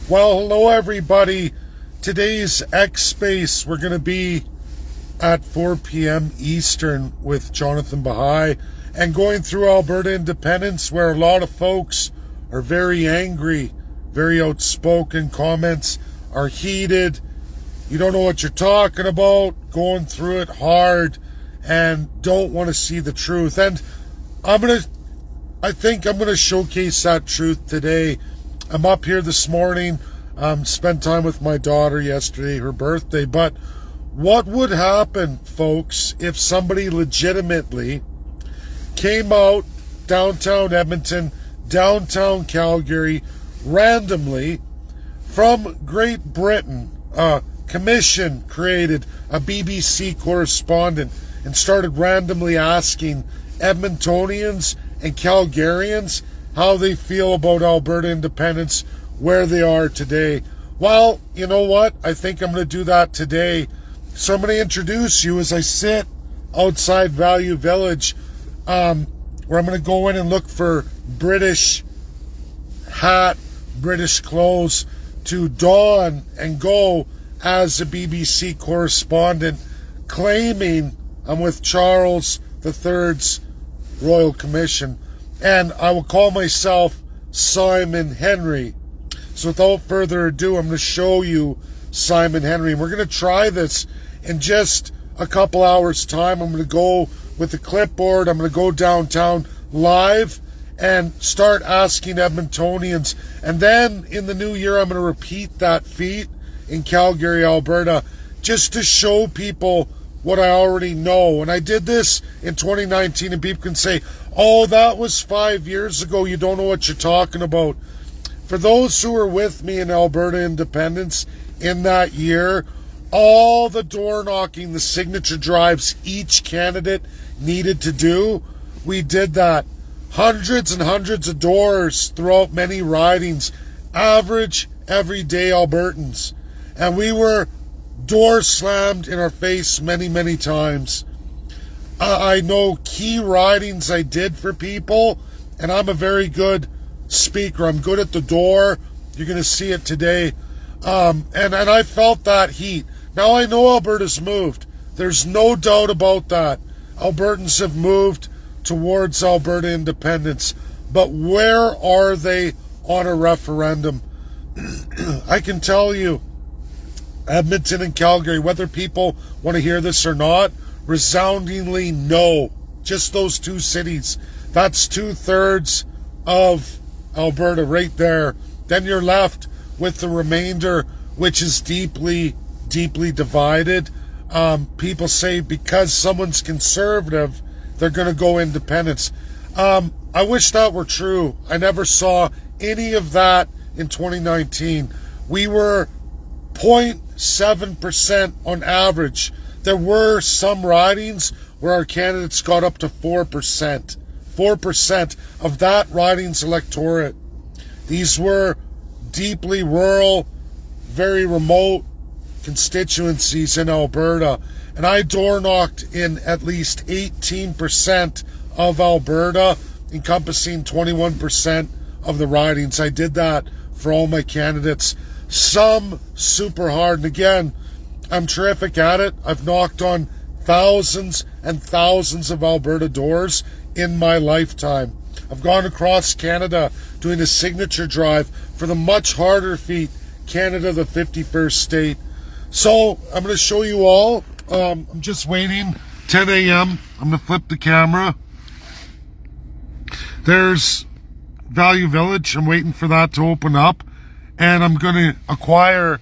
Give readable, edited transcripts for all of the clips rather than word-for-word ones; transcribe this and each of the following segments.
Well, hello everybody. Today's X Space, we're going to be at 4 p.m. Eastern with Jonathan Bahai and going through Alberta independence, where a lot of folks are very angry, very outspoken, comments are heated. You don't know what you're talking about, going through it hard, and don't want to see the truth. And I think I'm going to showcase that truth today. I'm up here this morning, spent time with my daughter yesterday, her birthday. But what would happen, folks, if somebody legitimately came out downtown Edmonton, downtown Calgary, randomly from Great Britain, a commission created a BBC correspondent and started randomly asking Edmontonians and Calgarians how they feel about Alberta independence, where they are today? Well, you know what? I think I'm going to do that today. So I'm going to introduce you as I sit outside Value Village, where I'm going to go in and look for British hat, British clothes to don and go as a BBC correspondent, claiming I'm with Charles III's Royal Commission. And I will call myself Simon Henry. So without further ado, I'm going to show you Simon Henry. And we're going to try this in just a couple hours' time. I'm going to go with the clipboard. I'm going to go downtown live and start asking Edmontonians. And then in the new year, I'm going to repeat that feat in Calgary, Alberta, just to show people what I already know. And I did this in 2019, and people can say, oh, that was 5 years ago. You don't know what you're talking about. For those who were with me in Alberta independence in that year, all the door knocking, the signature drives each candidate needed to do, we did that. Hundreds and hundreds of doors throughout many ridings, average everyday Albertans. And we were door slammed in our face many, many times. I know key ridings I did for people, and I'm a very good speaker. I'm good at the door. You're going to see it today. And I felt that heat. Now I know Alberta's moved. There's no doubt about that. Albertans have moved towards Alberta independence. But where are they on a referendum? I can tell you, Edmonton and Calgary, whether people want to hear this or not, resoundingly no. Just those two cities. That's 2/3 of Alberta right there. Then you're left with the remainder, which is deeply, deeply divided. People say because someone's conservative, they're going to go independence. I wish that were true. I never saw any of that in 2019. We were 0.7% on average. There were some ridings where our candidates got up to 4%. 4% of that riding's electorate. These were deeply rural, very remote constituencies in Alberta. And I door knocked in at least 18% of Alberta, encompassing 21% of the ridings. I did that for all my candidates. Some super hard. And again, I'm terrific at it. I've knocked on thousands and thousands of Alberta doors in my lifetime. I've gone across Canada doing a signature drive for the much harder feat, Canada, the 51st state. So I'm going to show you all. I'm just waiting. 10 a.m. I'm going to flip the camera. There's Value Village. I'm waiting for that to open up. And I'm going to acquire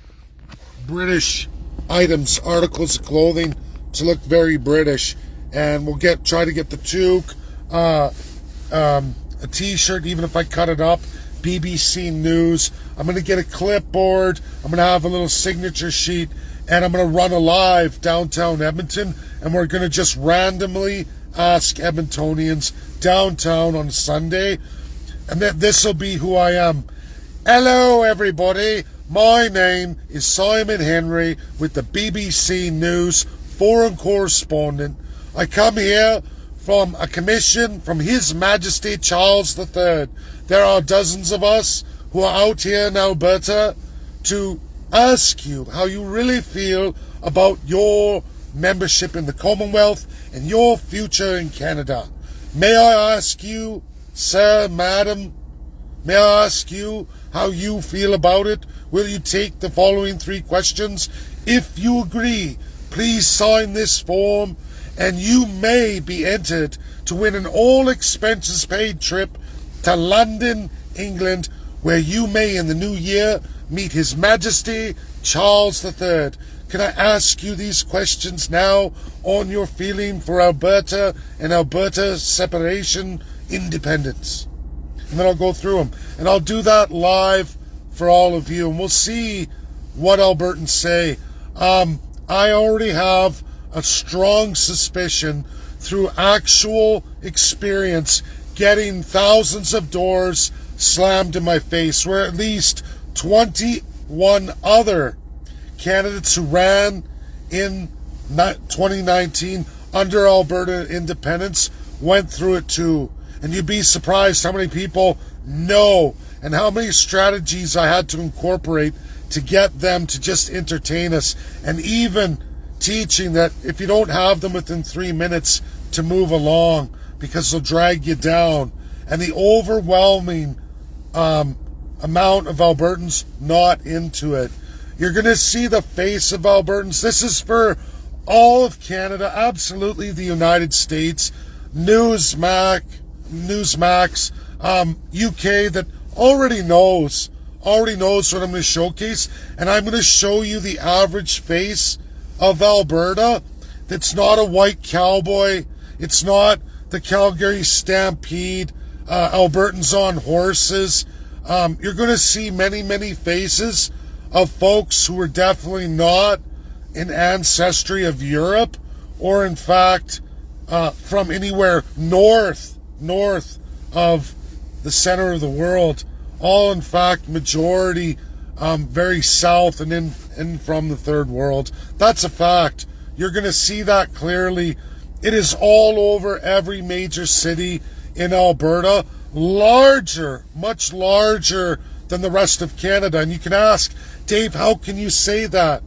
British items, articles of clothing to look very British. And we'll try to get the toque, a t-shirt, even if I cut it up, BBC News. I'm going to get a clipboard. I'm going to have a little signature sheet, and I'm going to run a live downtown Edmonton, and we're going to just randomly ask Edmontonians downtown on Sunday, and this will be who I am. Hello, everybody. My name is Simon Henry with the BBC News foreign correspondent. I come here from a commission from His Majesty Charles III. There are dozens of us who are out here in Alberta to ask you how you really feel about your membership in the Commonwealth and your future in Canada. May I ask you, sir, madam, may I ask you how you feel about it? Will you take the following 3 questions? If you agree, please sign this form and you may be entered to win an all-expenses-paid trip to London, England, where you may in the new year meet His Majesty Charles III. Can I ask you these questions now on your feeling for Alberta and Alberta separation independence? And then I'll go through them. And I'll do that live for all of you. And we'll see what Albertans say. I already have a strong suspicion through actual experience getting thousands of doors slammed in my face, where at least 21 other candidates who ran in 2019 under Alberta independence went through it too. And you'd be surprised how many people know and how many strategies I had to incorporate to get them to just entertain us, and even teaching that if you don't have them within 3 minutes to move along because they'll drag you down. And the overwhelming amount of Albertans not into it. You're going to see the face of Albertans. This is for all of Canada, absolutely the United States, Newsmax, UK, that already knows what I'm going to showcase. And I'm going to show you the average face of Alberta that's not a white cowboy. It's not the Calgary Stampede, Albertans on horses. You're going to see many, many faces of folks who are definitely not in ancestry of Europe, or in fact from anywhere north of the center of the world. All in fact majority very south and in from the third world. That's a fact. You're going to see that clearly. It is all over every major city in Alberta. Larger, much larger than the rest of Canada. And you can ask, Dave, how can you say that?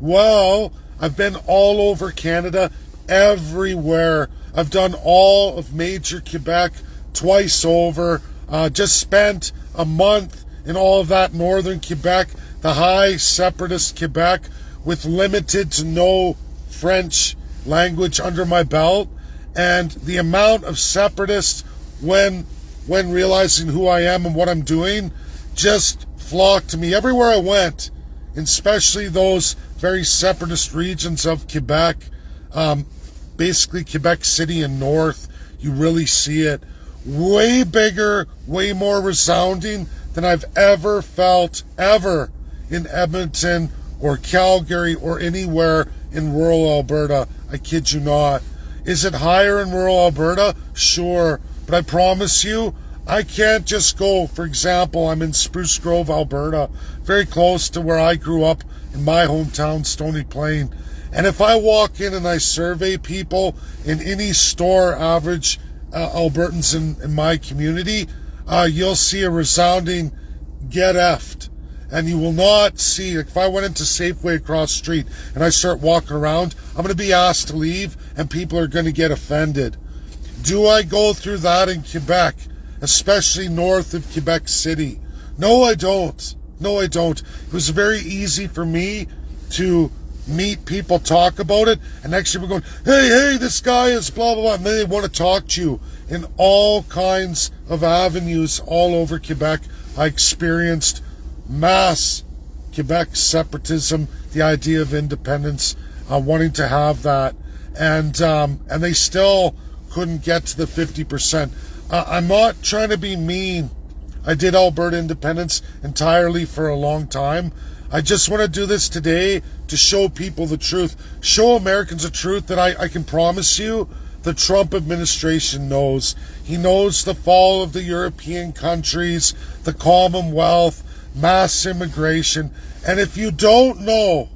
Well, I've been all over Canada, everywhere. I've done all of major Quebec twice over. Just spent a month in all of that northern Quebec, the high separatist Quebec, with limited to no French language under my belt. And the amount of separatists, when realizing who I am and what I'm doing, just flocked to me everywhere I went, especially those very separatist regions of Quebec, basically Quebec City and north. You really see it. Way bigger, way more resounding than I've ever felt ever in Edmonton or Calgary or anywhere in rural Alberta. I kid you not. Is it higher in rural Alberta? Sure. But I promise you, I can't just go, for example, I'm in Spruce Grove, Alberta, very close to where I grew up in my hometown, Stony Plain. And if I walk in and I survey people in any store, average Albertans in my community, you'll see a resounding get effed. And you will not see, like if I went into Safeway across the street and I start walking around, I'm going to be asked to leave and people are going to get offended. Do I go through that in Quebec, especially north of Quebec City? No, I don't. No, I don't. It was very easy for me to meet people, talk about it, and next year we're going, hey, this guy is blah, blah, blah, and then they want to talk to you in all kinds of avenues all over Quebec. I experienced mass Quebec separatism, the idea of independence, wanting to have that, and they still couldn't get to the 50%. I'm not trying to be mean. I did Alberta independence entirely for a long time. I just want to do this today to show people the truth, show Americans the truth that I can promise you the Trump administration knows. He knows the fall of the European countries, the Commonwealth, mass immigration. And if you don't know,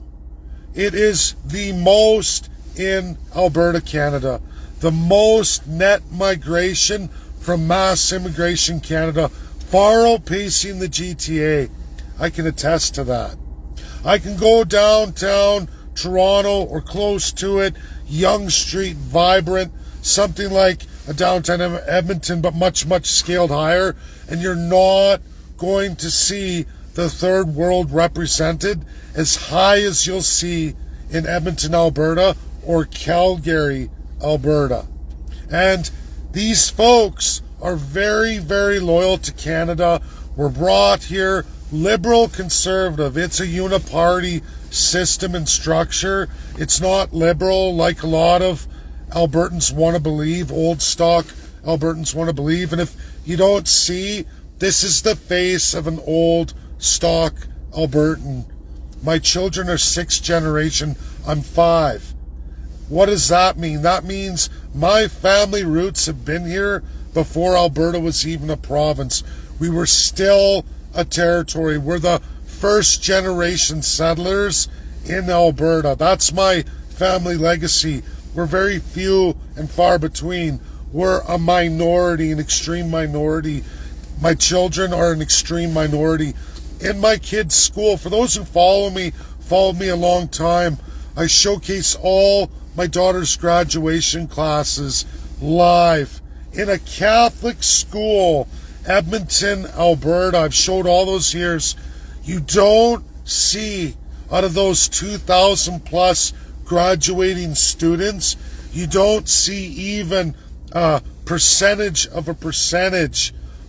it is the most in Alberta, Canada. The most net migration from mass immigration Canada, far outpacing the GTA. I can attest to that. I can go downtown Toronto or close to it, Yonge Street, vibrant, something like a downtown Edmonton, but much, much scaled higher, and you're not going to see the third world represented as high as you'll see in Edmonton, Alberta, or Calgary, Alberta. And these folks are very, very loyal to Canada. We're brought here, liberal, conservative. It's a uniparty system and structure. It's not liberal like a lot of Albertans want to believe, old stock Albertans want to believe. And if you don't see, this is the face of an old stock Albertan. My children are 6th generation. I'm 5. What does that mean? That means my family roots have been here before Alberta was even a province. We were still a territory. We're the first generation settlers in Alberta. That's my family legacy. We're very few and far between. We're a minority, an extreme minority. My children are an extreme minority. In my kids' school, for those who followed me a long time, I showcase all my daughter's graduation classes live in a Catholic school, Edmonton, Alberta. I've showed all those years. You don't see, out of those 2,000 plus graduating students, you don't see even a percentage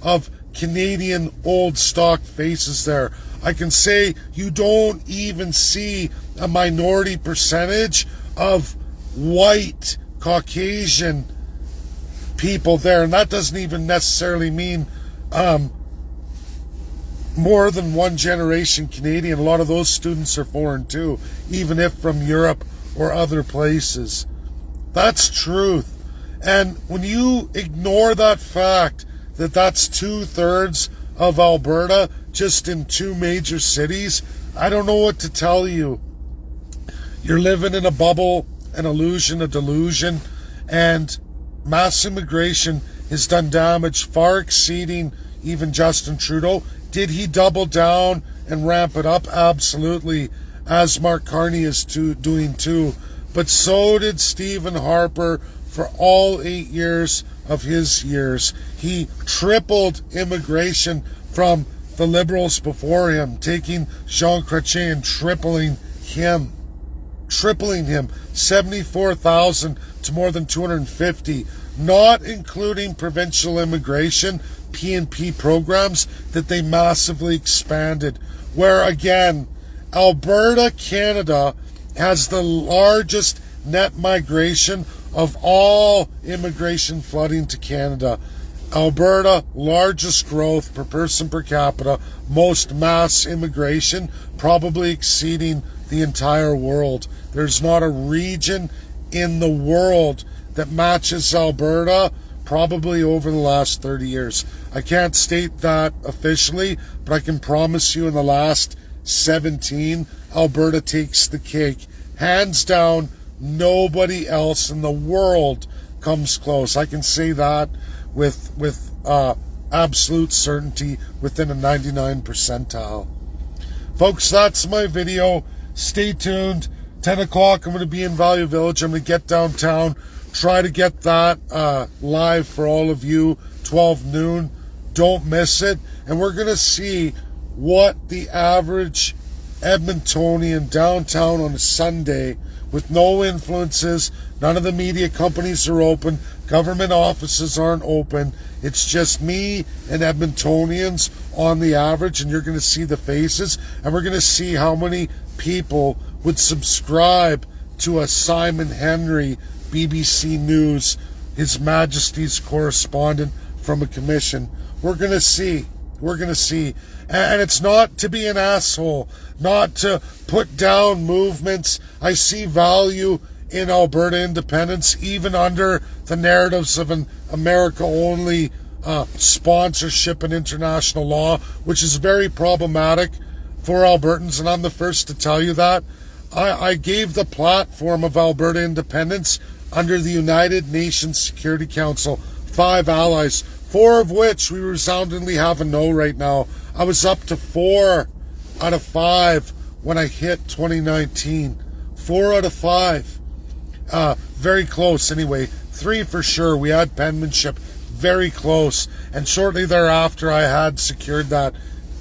of Canadian old stock faces there. I can say you don't even see a minority percentage of white Caucasian people there, and that doesn't even necessarily mean more than one generation Canadian. A lot of those students are foreign too, even if from Europe or other places. That's truth. And when you ignore that fact that that's 2/3 of Alberta just in 2 major cities, I don't know what to tell you. You're living in a bubble, an illusion, a delusion, and mass immigration has done damage far exceeding even Justin Trudeau. Did he double down and ramp it up? Absolutely, as Mark Carney is doing too. But so did Stephen Harper for all 8 years of his years. He tripled immigration from the Liberals before him, taking Jean Chrétien and tripling him, 74,000 to more than 250, not including provincial immigration, P&P programs that they massively expanded, where again, Alberta, Canada has the largest net migration of all immigration flooding to Canada. Alberta, largest growth per person per capita, most mass immigration, probably exceeding the entire world. There's not a region in the world that matches Alberta, probably over the last 30 years. I can't state that officially, but I can promise you in the last 17, Alberta takes the cake. Hands down, nobody else in the world comes close. I can say that with absolute certainty within a 99 percentile. Folks, that's my video. Stay tuned. 10 o'clock, I'm going to be in Value Village. I'm going to get downtown, try to get that live for all of you, 12 noon. Don't miss it. And we're going to see what the average Edmontonian downtown on a Sunday, with no influences, none of the media companies are open, government offices aren't open, it's just me and Edmontonians on the average, and you're going to see the faces, and we're going to see how many people would subscribe to a Simon Henry, BBC News, His Majesty's correspondent from a commission. We're going to see. We're going to see. And it's not to be an asshole, not to put down movements. I see value in Alberta independence, even under the narratives of an America-only sponsorship and international law, which is very problematic for Albertans, and I'm the first to tell you that. I gave the platform of Alberta independence under the United Nations Security Council, 5 allies, 4 of which we resoundingly have a no right now. I was up to 4 out of 5 when I hit 2019. 4 out of 5. Very close anyway. 3 for sure. We had penmanship. Very close. And shortly thereafter, I had secured that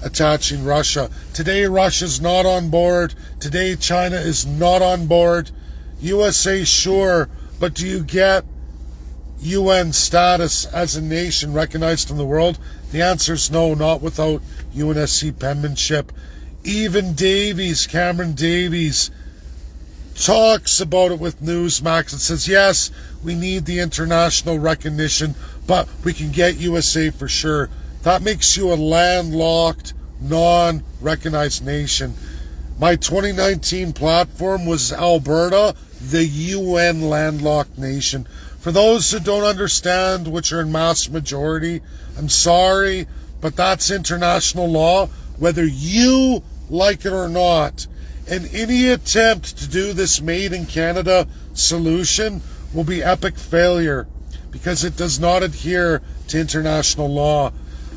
attaching Russia. Today, Russia's not on board. Today, China is not on board. USA, sure, but do you get UN status as a nation recognized in the world? The answer is no, not without UNSC penmanship. Even Davies, Cameron Davies, talks about it with Newsmax and says, yes, we need the international recognition, but we can get USA for sure. That makes you a landlocked, non-recognized nation. My 2019 platform was Alberta, the UN landlocked nation. For those who don't understand, which are in mass majority, I'm sorry, but that's international law, whether you like it or not. And any attempt to do this made in Canada solution will be epic failure because it does not adhere to international law.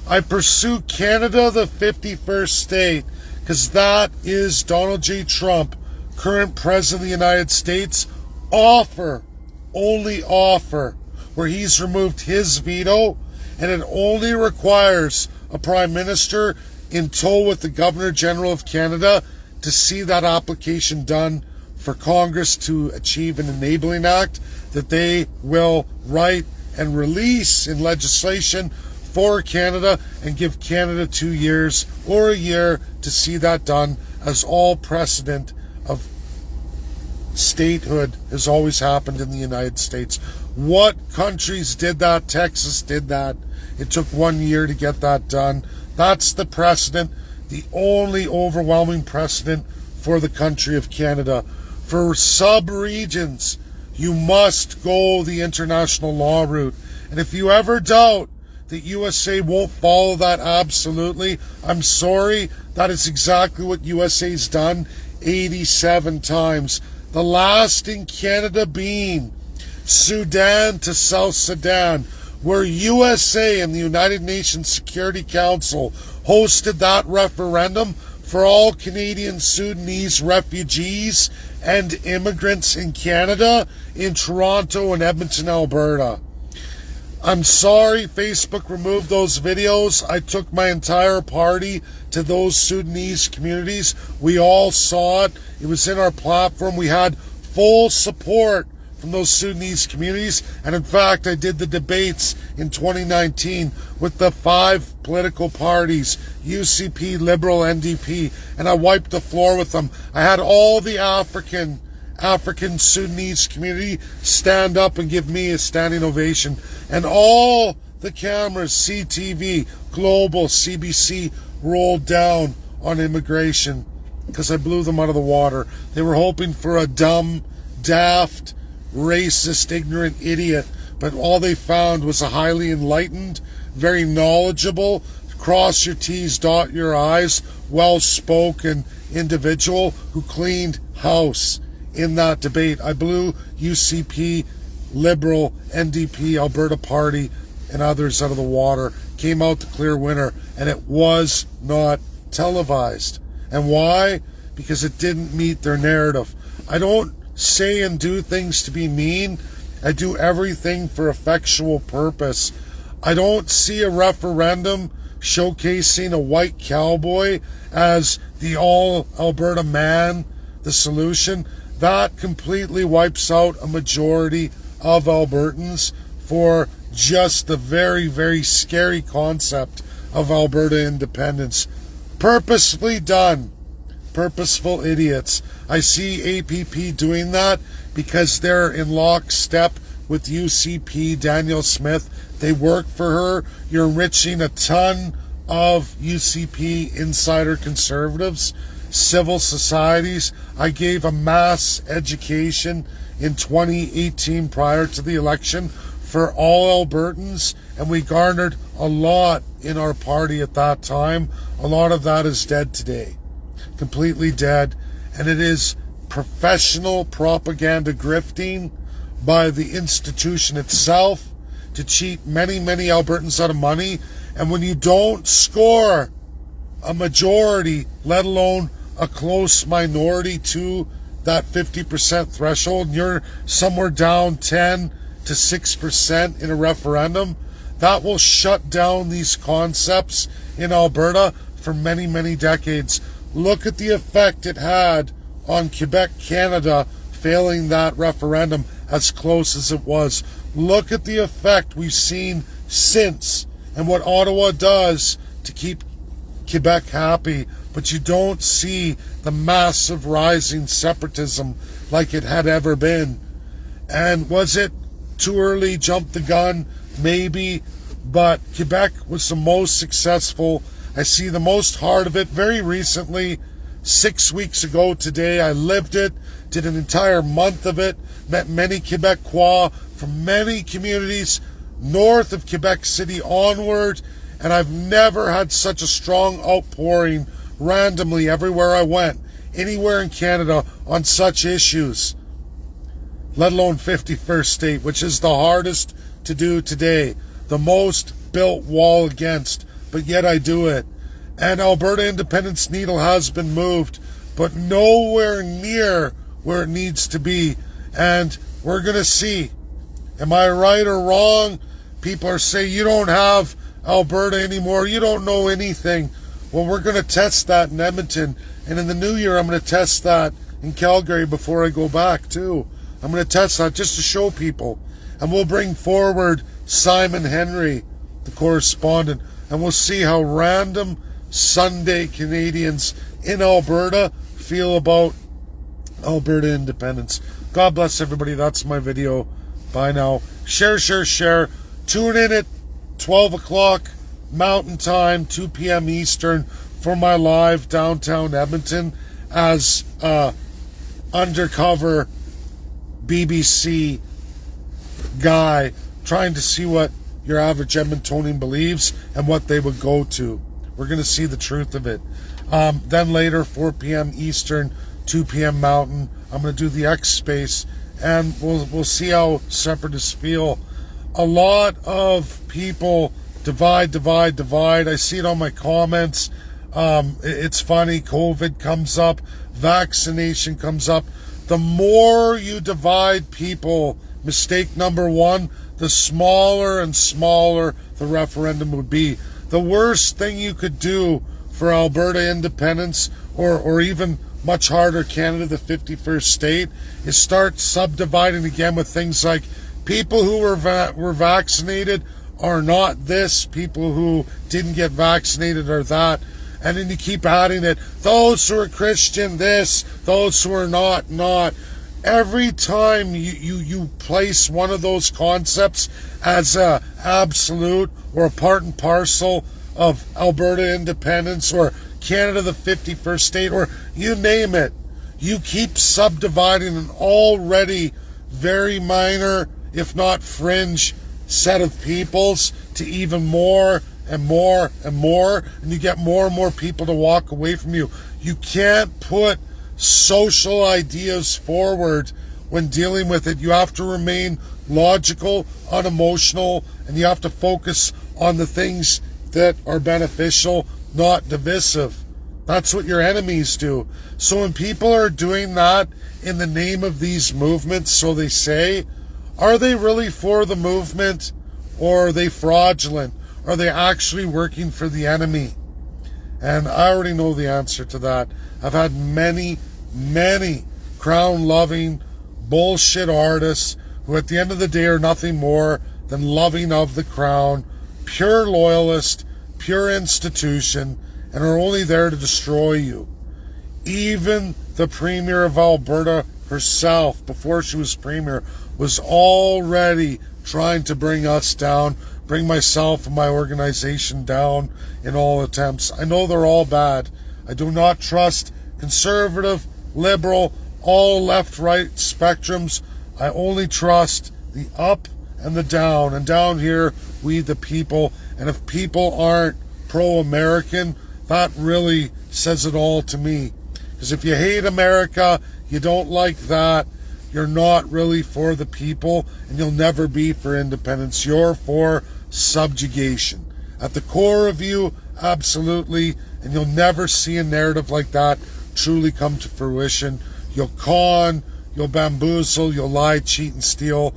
I pursue Canada, the 51st state, because that is Donald J. Trump, current President of the United States, only offer, where he's removed his veto, and it only requires a Prime Minister in tow with the Governor General of Canada to see that application done for Congress to achieve an enabling act that they will write and release in legislation for Canada and give Canada 2 years or a year to see that done, as all precedent of statehood has always happened in the United States. What countries did that? Texas did that. It took 1 year to get that done. That's the precedent, the only overwhelming precedent for the country of Canada. For sub-regions, you must go the international law route. And if you ever doubt that USA won't follow that absolutely, I'm sorry, that is exactly what USA's done 87 times. The last in Canada being Sudan to South Sudan, where USA and the United Nations Security Council hosted that referendum for all Canadian Sudanese refugees and immigrants in Canada, in Toronto and Edmonton, Alberta. I'm sorry Facebook removed those videos. I took my entire party to those Sudanese communities. We all saw it. It was in our platform. We had full support from those Sudanese communities. And in fact, I did the debates in 2019 with the 5 political parties, UCP, Liberal, NDP, and I wiped the floor with them. I had all the African Sudanese community stand up and give me a standing ovation. And all the cameras, CTV, Global, CBC, rolled down on immigration because I blew them out of the water. They were hoping for a dumb, daft, racist, ignorant idiot, but all they found was a highly enlightened, very knowledgeable, cross your T's, dot your I's, well-spoken individual who cleaned house in that debate. I blew UCP, Liberal, NDP, Alberta Party, and others out of the water, came out the clear winner, and it was not televised. And why? Because it didn't meet their narrative. I don't say and do things to be mean. I do everything for effectual purpose. I don't see a referendum showcasing a white cowboy as the all Alberta man, the solution. That completely wipes out a majority of Albertans for just the very, very scary concept of Alberta independence. Purposefully done. Purposeful idiots. I see APP doing that because they're in lockstep with UCP, Danielle Smith. They work for her. You're enriching a ton of UCP insider conservatives, civil societies. I gave a mass education in 2018 prior to the election for all Albertans, and we garnered a lot in our party at that time. A lot of that is dead today. Completely dead. And it is professional propaganda grifting by the institution itself to cheat many, many Albertans out of money. And when you don't score a majority, let alone a close minority to that 50% threshold, and you're somewhere down 10 to 6% in a referendum, that will shut down these concepts in Alberta for many, many decades. Look at the effect it had on Quebec, Canada, failing that referendum as close as it was. Look at the effect we've seen since and what Ottawa does to keep Quebec happy, but you don't see the massive rising separatism like it had ever been. And was it too early, jump the gun? Maybe, but Quebec was the most successful. I see the most heart of it. Very recently, 6 weeks ago today, I lived it, did an entire month of it, met many Quebecois from many communities north of Quebec City onward, and I've never had such a strong outpouring randomly everywhere I went, anywhere in Canada, on such issues, let alone 51st state, which is the hardest to do today, the most built wall against, but yet I do it. And Alberta independence needle has been moved, but nowhere near where it needs to be. And we're going to see. Am I right or wrong? People are saying, you don't have Alberta anymore. You don't know anything. Well, we're going to test that in Edmonton. And in the new year, I'm going to test that in Calgary before I go back, too. I'm going to test that just to show people. And we'll bring forward Simon Henry, the correspondent, and we'll see how random Sunday Canadians in Alberta feel about Alberta independence. God bless everybody. That's my video. Bye now. Share, share, share. Tune in at 12 o'clock Mountain Time, 2 p.m. Eastern for my live downtown Edmonton as undercover BBC guy trying to see what your average Edmontonian believes and what they would go to. We're going to see the truth of it. Then later, 4 p.m. Eastern, 2 p.m. Mountain, I'm going to do the X Space, and we'll see how separatists feel. A lot of people divide. I see it on my comments. It's funny. COVID comes up. Vaccination comes up. The more you divide people, mistake number one, the smaller and smaller the referendum would be. The worst thing you could do for Alberta independence, or even much harder, Canada, the 51st state, is start subdividing again with things like people who were vaccinated are not this, people who didn't get vaccinated are that. And then you keep adding it, those who are Christian this, those who are not. Every time you place one of those concepts as a absolute or a part and parcel of Alberta independence or Canada the 51st state or you name it, you keep subdividing an already very minor, if not fringe, set of peoples to even more and more and more, and you get more and more people to walk away from you. You can't put social ideas forward when dealing with it. You have to remain logical, unemotional, and you have to focus on the things that are beneficial, not divisive. That's what your enemies do. So when people are doing that in the name of these movements, so they say, are they really for the movement, or are they fraudulent? Are they actually working for the enemy? And I already know the answer to that. I've had many crown-loving bullshit artists who at the end of the day are nothing more than loving of the crown, pure loyalist, pure institution, and are only there to destroy you. Even the Premier of Alberta herself, before she was Premier, was already trying to bring us down, bring myself and my organization down in all attempts. I know they're all bad. I do not trust conservative, liberal, all left-right spectrums. I only trust the up and the down. And down here, we the people. And if people aren't pro-American, that really says it all to me. Because if you hate America, you don't like that, you're not really for the people, and you'll never be for independence. You're for subjugation. At the core of you, absolutely, and you'll never see a narrative like that truly come to fruition. You'll con, you'll bamboozle, you'll lie, cheat, and steal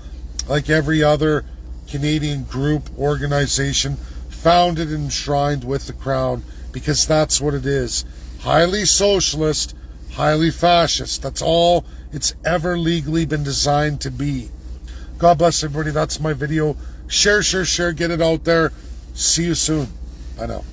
like every other Canadian group, organization, founded and enshrined with the crown, because that's what it is. Highly socialist, highly fascist. That's all it's ever legally been designed to be. God bless everybody. That's my video. Share, get it out there. See you soon. Bye now.